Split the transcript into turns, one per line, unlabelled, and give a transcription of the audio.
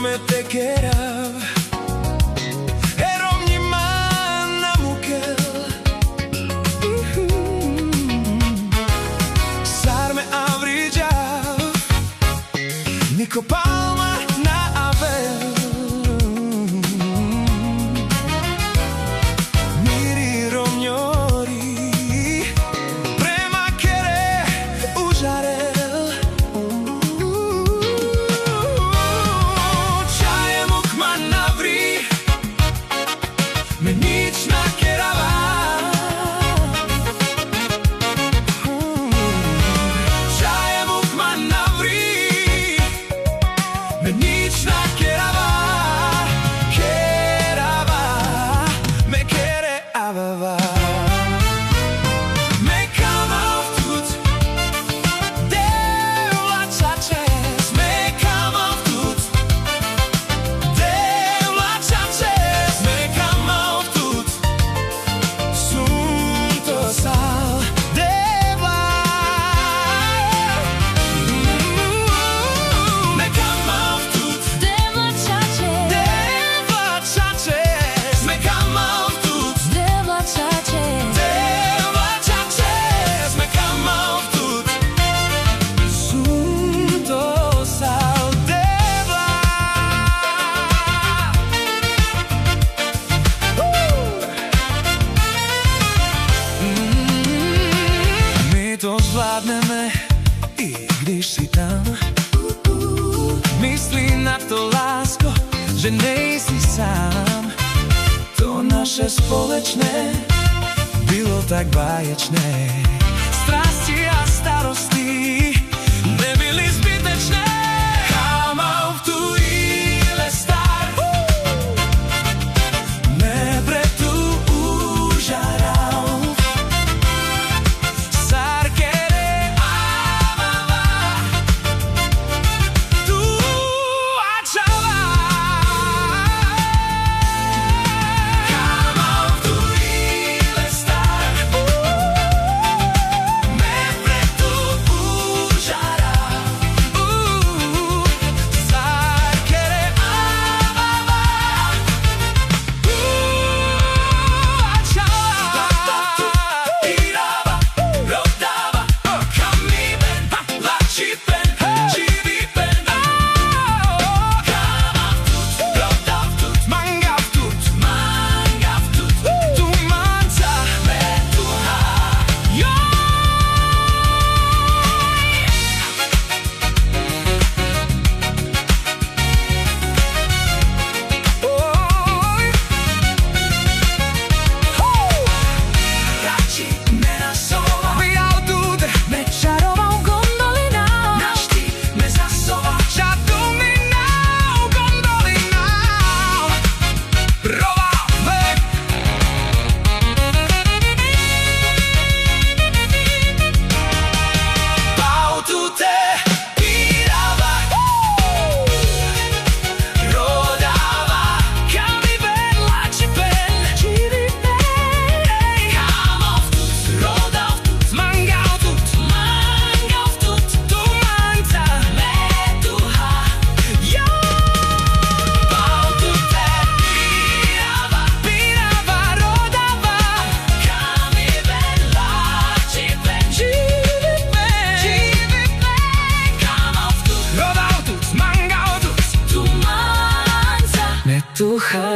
me te querav Erom niman na mukel Sar me avrijav Niko palma na avel Miri romnjori Prema kere užarel Čaje mukman navri Me nič nakerava Čaje mukman navri Me nič nakerava Kerava Me kere avava Me kamav tut Devlača čes Me kamav tut Devlača čes Me kamav tut Sunto sal Devla Me kamav tut Devlača čes Me kamav tut
Devlača čes
Devlača čes Me kamav tut Sunto sal devla My to zvládneme, i když si tam Myslím na to, lásko, že nejsi sám To naše společné bylo tak báječné Strasti a starosti nebyly zbytečné Kámo, tu ile star Nebre tu užaral Sarkere avava Tu ačava Kámo, tu ile star Nebre tu užaral Sarkere avava Tu ačava Irava, rodava Kamiben, lačipen, živipen Kamav tut, rodav tut Mangav tut, Tu manca, me tuha Radši nenasova Vyjal dude, me čaroval gondolina Navždy me zasova Čaduminou gondolinou Rováme Pautute pirava Rodava Kamiben, lačipen Živipen Kamov tut, rodav tut Mangav tut, Tu manca, me tuha Pautute pirava Rodava Kamiben, lačipen Živipen Kamov tut, rodav tut Mangav tut Tu manca, me tuha